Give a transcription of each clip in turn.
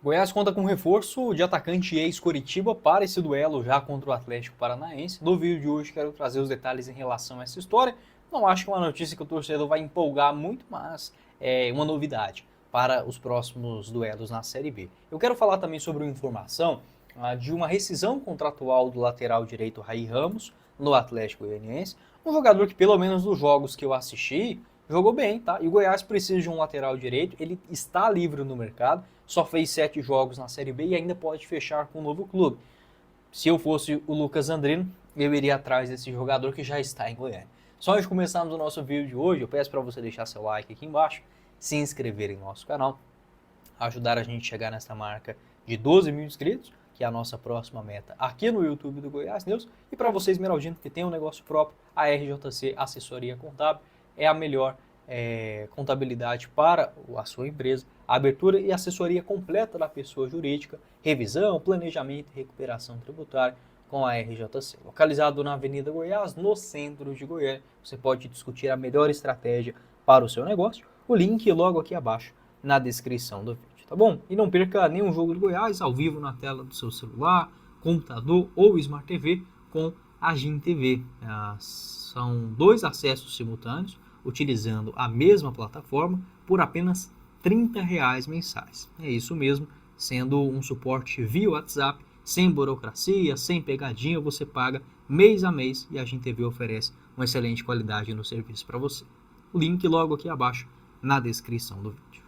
Goiás conta com reforço de atacante ex-Coritiba para esse duelo já contra o Atlético Paranaense. No vídeo de hoje quero trazer os detalhes em relação a essa história. Não acho que é uma notícia que o torcedor vai empolgar muito, mas é uma novidade para os próximos duelos na Série B. Eu quero falar também sobre uma informação de uma rescisão contratual do lateral direito Raí Ramos no Atlético Goianiense. Um jogador que, pelo menos nos jogos que eu assisti, jogou bem, tá? E o Goiás precisa de um lateral direito, ele está livre no mercado, só fez 7 jogos na Série B e ainda pode fechar com um novo clube. Se eu fosse o Lucas Andrino, eu iria atrás desse jogador que já está em Goiânia. Só antes de começarmos o nosso vídeo de hoje, eu peço para você deixar seu like aqui embaixo, se inscrever em nosso canal, ajudar a gente a chegar nessa marca de 12 mil inscritos, que é a nossa próxima meta aqui no YouTube do Goiás News. E para você, esmeraldino, que tem um negócio próprio, a RJC Assessoria Contábil é a melhor contabilidade para a sua empresa, a abertura e assessoria completa da pessoa jurídica, revisão, planejamento e recuperação tributária com a RJC. Localizado na Avenida Goiás, no centro de Goiânia, você pode discutir a melhor estratégia para o seu negócio. O link logo aqui abaixo na descrição do vídeo, tá bom? E não perca nenhum jogo de Goiás ao vivo na tela do seu celular, computador ou Smart TV com a GIM TV. São 2 acessos simultâneos, utilizando a mesma plataforma por apenas R$ 30 mensais. É isso mesmo, sendo um suporte via WhatsApp, sem burocracia, sem pegadinha, você paga mês a mês e a GIM TV oferece uma excelente qualidade no serviço para você. O link logo aqui abaixo na descrição do vídeo.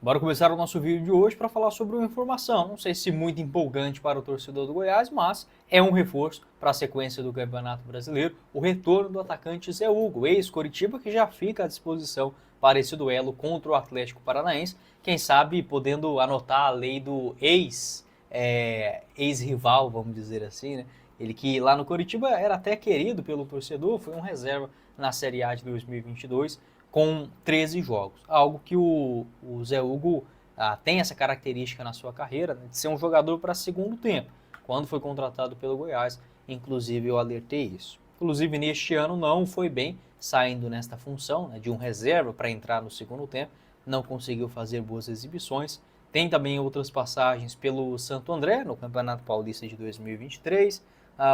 Bora começar o nosso vídeo de hoje para falar sobre uma informação, não sei se muito empolgante para o torcedor do Goiás, mas é um reforço para a sequência do Campeonato Brasileiro, o retorno do atacante Zé Hugo, ex-Coritiba, que já fica à disposição para esse duelo contra o Atlético Paranaense, quem sabe podendo anotar a lei do ex-rival, vamos dizer assim, né? Ele que lá no Coritiba era até querido pelo torcedor, foi um reserva na Série A de 2022, com 13 jogos. Algo que o Zé Hugo tem essa característica na sua carreira, né, de ser um jogador para segundo tempo. Quando foi contratado pelo Goiás, inclusive eu alertei isso. Inclusive neste ano não foi bem, saindo nesta função, né, de um reserva para entrar no segundo tempo, não conseguiu fazer boas exibições. Tem também outras passagens pelo Santo André, no Campeonato Paulista de 2023,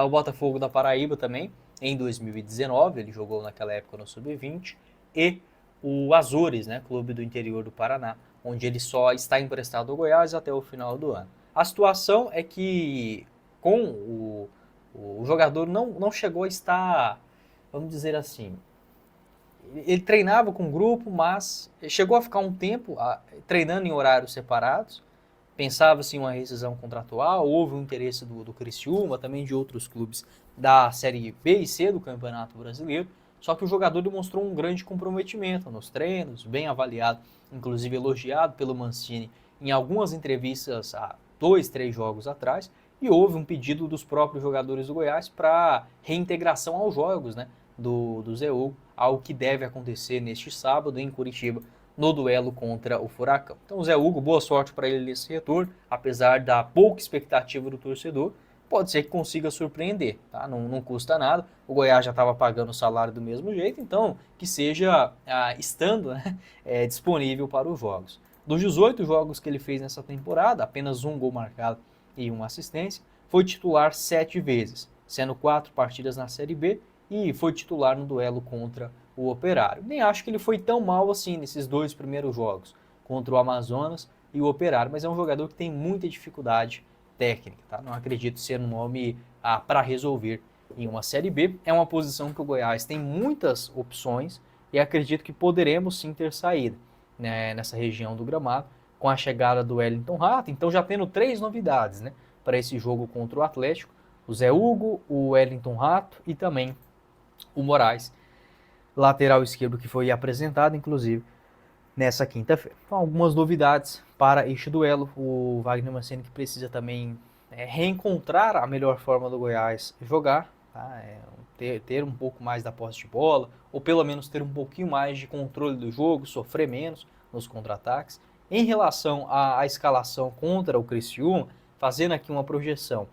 o Botafogo da Paraíba também, em 2019, ele jogou naquela época no Sub-20, e o Azures, né, clube do interior do Paraná, onde ele só está emprestado ao Goiás até o final do ano. A situação é que com o jogador não chegou a estar, vamos dizer assim, ele treinava com o grupo, mas chegou a ficar um tempo treinando em horários separados, pensava-se em uma rescisão contratual, houve um interesse do Criciúma, também de outros clubes da Série B e C do Campeonato Brasileiro, só que o jogador demonstrou um grande comprometimento nos treinos, bem avaliado, inclusive elogiado pelo Mancini em algumas entrevistas há 2, 3 jogos atrás, e houve um pedido dos próprios jogadores do Goiás para reintegração aos jogos, né, do Zé Hugo, algo que deve acontecer neste sábado em Curitiba, no duelo contra o Furacão. Então, o Zé Hugo, boa sorte para ele nesse retorno, apesar da pouca expectativa do torcedor, pode ser que consiga surpreender, tá? Não custa nada, o Goiás já estava pagando o salário do mesmo jeito, então que seja estando, né, disponível para os jogos. Dos 18 jogos que ele fez nessa temporada, apenas um gol marcado e uma assistência, foi titular 7 vezes, sendo 4 partidas na Série B e foi titular no duelo contra o Operário. Nem acho que ele foi tão mal assim nesses 2 primeiros jogos, contra o Amazonas e o Operário, mas é um jogador que tem muita dificuldade técnica, tá? Não acredito ser um nome para resolver em uma Série B. É uma posição que o Goiás tem muitas opções e acredito que poderemos sim ter saída, né, nessa região do gramado com a chegada do Wellington Rato. Então já tendo 3 novidades, né, para esse jogo contra o Atlético: o Zé Hugo, o Wellington Rato e também o Moraes, lateral esquerdo, que foi apresentado inclusive nessa quinta-feira. Então, algumas novidades para este duelo. O Wagner Mancini, que precisa também reencontrar a melhor forma do Goiás jogar, tá? Ter um pouco mais da posse de bola, ou pelo menos ter um pouquinho mais de controle do jogo, sofrer menos nos contra-ataques. Em relação à escalação contra o Criciúma, fazendo aqui uma projeção,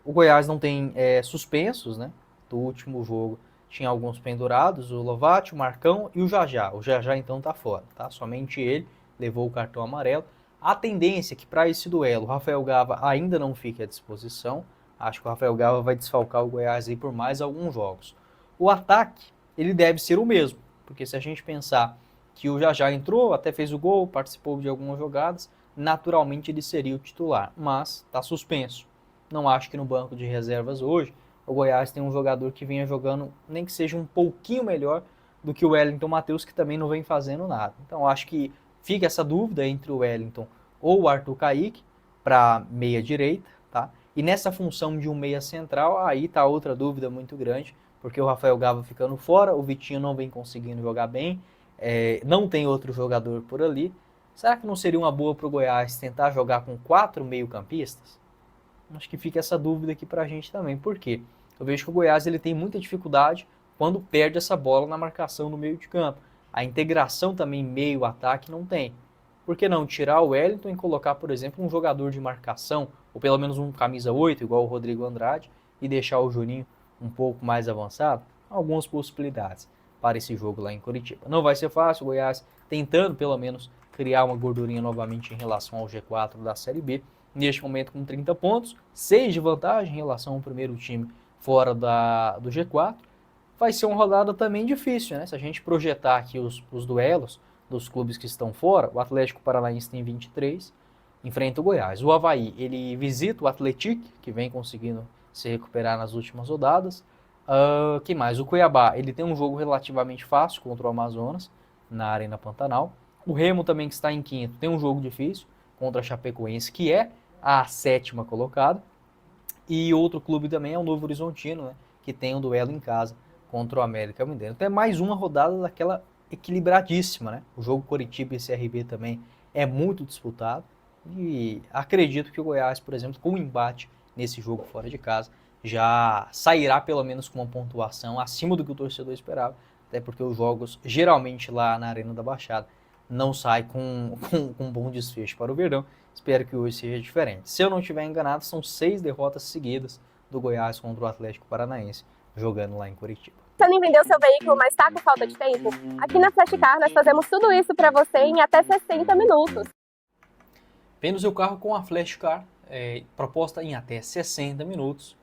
o Goiás não tem suspensos, né, do último jogo. Tinha alguns pendurados, o Lovati, o Marcão e o Jajá. O Jajá então tá fora, tá? Somente ele levou o cartão amarelo. A tendência é que para esse duelo o Rafael Gava ainda não fique à disposição. Acho que o Rafael Gava vai desfalcar o Goiás aí por mais alguns jogos. O ataque, ele deve ser o mesmo, porque se a gente pensar que o Jajá entrou, até fez o gol, participou de algumas jogadas, naturalmente ele seria o titular, mas está suspenso. Não acho que no banco de reservas hoje o Goiás tem um jogador que venha jogando, nem que seja um pouquinho melhor do que o Wellington Matheus, que também não vem fazendo nada. Então acho que fica essa dúvida entre o Wellington ou o Arthur Kaique para meia direita, tá? E nessa função de um meia central, aí está outra dúvida muito grande, porque o Rafael Gava ficando fora, o Vitinho não vem conseguindo jogar bem, não tem outro jogador por ali. Será que não seria uma boa para o Goiás tentar jogar com 4 meio-campistas? Acho que fica essa dúvida aqui para a gente também. Por quê? Eu vejo que o Goiás ele tem muita dificuldade quando perde essa bola na marcação no meio de campo. A integração também meio-ataque não tem. Por que não tirar o Wellington e colocar, por exemplo, um jogador de marcação, ou pelo menos um camisa 8, igual o Rodrigo Andrade, e deixar o Juninho um pouco mais avançado? Algumas possibilidades para esse jogo lá em Curitiba. Não vai ser fácil, o Goiás tentando pelo menos criar uma gordurinha novamente em relação ao G4 da Série B. Neste momento com 30 pontos, 6 de vantagem em relação ao primeiro time fora do G4. Vai ser uma rodada também difícil, né? Se a gente projetar aqui os duelos dos clubes que estão fora, o Atlético Paranaense tem 23, enfrenta o Goiás. O Avaí, ele visita o Atlético, que vem conseguindo se recuperar nas últimas rodadas. Quem mais? O Cuiabá, ele tem um jogo relativamente fácil contra o Amazonas, na Arena Pantanal. O Remo também, que está em quinto, tem um jogo difícil contra a Chapecoense, que é a 7ª colocada. E outro clube também é o Novo Horizontino, né, que tem um duelo em casa contra o América Mineiro. Então é mais uma rodada daquela equilibradíssima, né? O jogo Coritiba e CRB também é muito disputado. E acredito que o Goiás, por exemplo, com o embate nesse jogo fora de casa, já sairá pelo menos com uma pontuação acima do que o torcedor esperava. Até porque os jogos, geralmente lá na Arena da Baixada, não saem com um bom desfecho para o Verdão. Espero que hoje seja diferente. Se eu não estiver enganado, são 6 derrotas seguidas do Goiás contra o Atlético Paranaense, jogando lá em Curitiba. Pensando em vender o seu veículo, mas está com falta de tempo? Aqui na Flashcar nós fazemos tudo isso para você em até 60 minutos. Venda o seu carro com a Flashcar, proposta em até 60 minutos,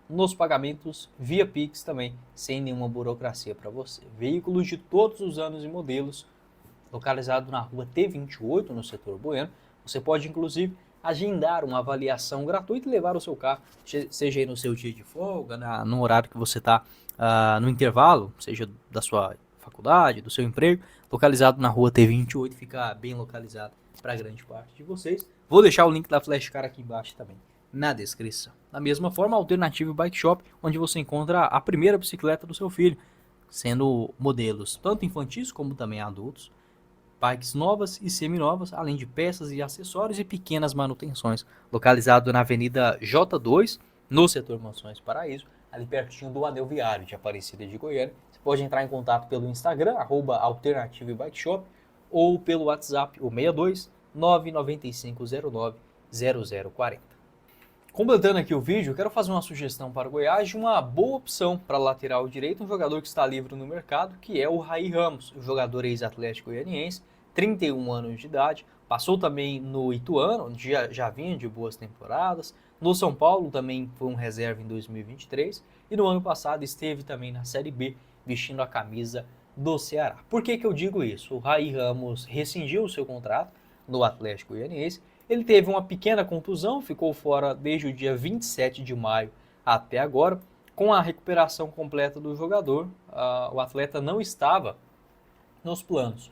nos pagamentos via Pix também, sem nenhuma burocracia para você. Veículos de todos os anos e modelos, localizado na rua T28, no setor Bueno. Você pode, inclusive, agendar uma avaliação gratuita e levar o seu carro, seja aí no seu dia de folga, no horário que você está no intervalo, seja da sua faculdade, do seu emprego, localizado na rua T28, fica bem localizado para grande parte de vocês. Vou deixar o link da Flashcar aqui embaixo também, na descrição. Da mesma forma, a Alternative Bike Shop, onde você encontra a primeira bicicleta do seu filho, sendo modelos tanto infantis como também adultos, bikes novas e seminovas, além de peças e acessórios e pequenas manutenções. Localizado na Avenida J2, no setor Mansões Paraíso, ali pertinho do Anel Viário de Aparecida de Goiânia. Você pode entrar em contato pelo Instagram, @Alternative Bike Shop, ou pelo WhatsApp, o 62 99509 0040. Completando aqui o vídeo, eu quero fazer uma sugestão para o Goiás de uma boa opção para lateral direito, um jogador que está livre no mercado, que é o Raí Ramos, o jogador ex-atlético goianiense, 31 anos de idade, passou também no Ituano, onde já vinha de boas temporadas, no São Paulo também foi um reserva em 2023, e no ano passado esteve também na Série B, vestindo a camisa do Ceará. Por que eu digo isso? O Raí Ramos rescindiu o seu contrato no Atlético Goianiense. Ele teve uma pequena contusão, ficou fora desde o dia 27 de maio até agora. Com a recuperação completa do jogador, o atleta não estava nos planos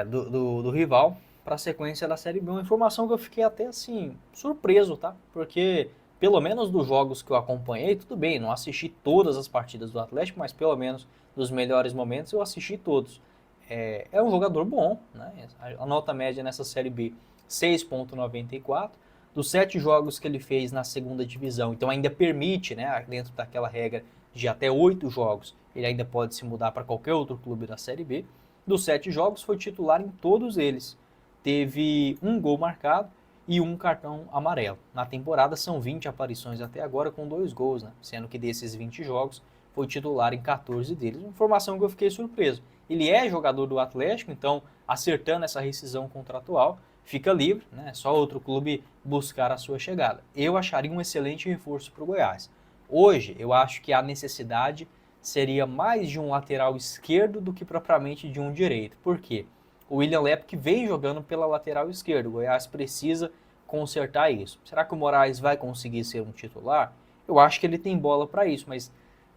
do rival para a sequência da Série B. Uma informação que eu fiquei até assim surpreso, tá? Porque pelo menos dos jogos que eu acompanhei, tudo bem, não assisti todas as partidas do Atlético, mas pelo menos dos melhores momentos eu assisti todos. É um jogador bom, né? A nota média nessa Série B 6,94, dos 7 jogos que ele fez na segunda divisão, então ainda permite, né, dentro daquela regra de até 8 jogos, ele ainda pode se mudar para qualquer outro clube da Série B. Dos 7 jogos foi titular em todos eles, teve um gol marcado e um cartão amarelo. Na temporada são 20 aparições até agora com 2 gols, né? Sendo que desses 20 jogos foi titular em 14 deles. Uma informação que eu fiquei surpreso. Ele é jogador do Atlético, então acertando essa rescisão contratual, fica livre, né? É só outro clube buscar a sua chegada. Eu acharia um excelente reforço para o Goiás. Hoje, eu acho que a necessidade seria mais de um lateral esquerdo do que propriamente de um direito. Por quê? O William Lepo que vem jogando pela lateral esquerda. O Goiás precisa consertar isso. Será que o Moraes vai conseguir ser um titular? Eu acho que ele tem bola para isso, mas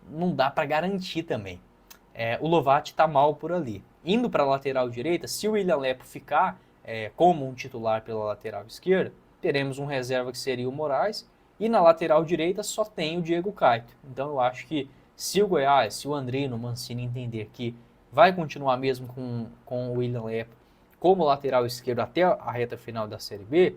não dá para garantir também. O Lovati está mal por ali. Indo para a lateral direita, se o William Lepo ficar como um titular pela lateral esquerda, teremos um reserva que seria o Moraes, e na lateral direita só tem o Diego Caetano. Então eu acho que se o Goiás, se o Andrino Mancini entender que vai continuar mesmo com o William Lepo como lateral esquerdo até a reta final da Série B,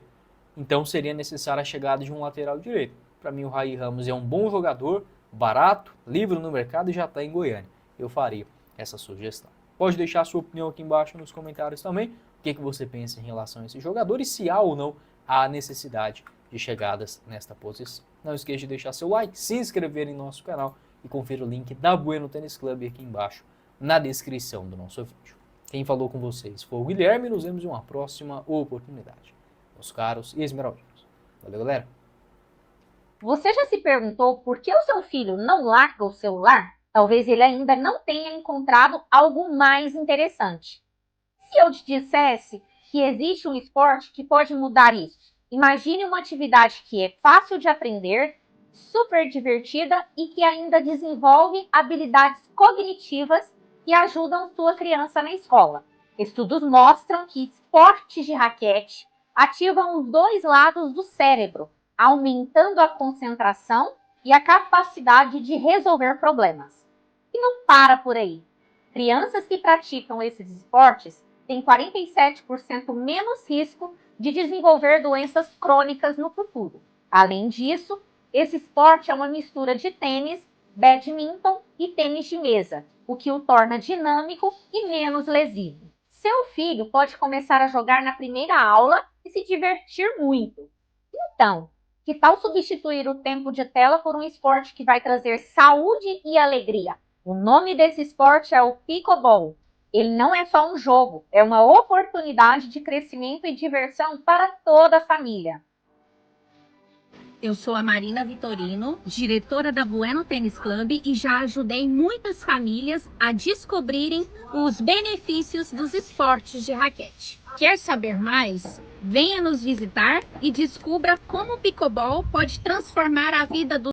então seria necessária a chegada de um lateral direito. Para mim o Raí Ramos é um bom jogador, barato, livre no mercado e já está em Goiânia. Eu faria essa sugestão. Pode deixar a sua opinião aqui embaixo nos comentários também. O que você pensa em relação a esse jogador e se há ou não a necessidade de chegadas nesta posição. Não esqueça de deixar seu like, se inscrever em nosso canal e conferir o link da Bueno Tênis Club aqui embaixo na descrição do nosso vídeo. Quem falou com vocês foi o Guilherme e nos vemos em uma próxima oportunidade. Meus caros e esmeraldinos. Valeu, galera! Você já se perguntou por que o seu filho não larga o celular? Talvez ele ainda não tenha encontrado algo mais interessante. Se eu te dissesse que existe um esporte que pode mudar isso, imagine uma atividade que é fácil de aprender, super divertida e que ainda desenvolve habilidades cognitivas que ajudam sua criança na escola. Estudos mostram que esportes de raquete ativam os dois lados do cérebro, aumentando a concentração e a capacidade de resolver problemas. E não para por aí. Crianças que praticam esses esportes têm 47% menos risco de desenvolver doenças crônicas no futuro. Além disso, esse esporte é uma mistura de tênis, badminton e tênis de mesa, o que o torna dinâmico e menos lesivo. Seu filho pode começar a jogar na primeira aula e se divertir muito. Então, que tal substituir o tempo de tela por um esporte que vai trazer saúde e alegria? O nome desse esporte é o Pickleball. Ele não é só um jogo, é uma oportunidade de crescimento e diversão para toda a família. Eu sou a Marina Vitorino, diretora da Bueno Tênis Club e já ajudei muitas famílias a descobrirem os benefícios dos esportes de raquete. Quer saber mais? Venha nos visitar e descubra como o pickleball pode transformar a vida do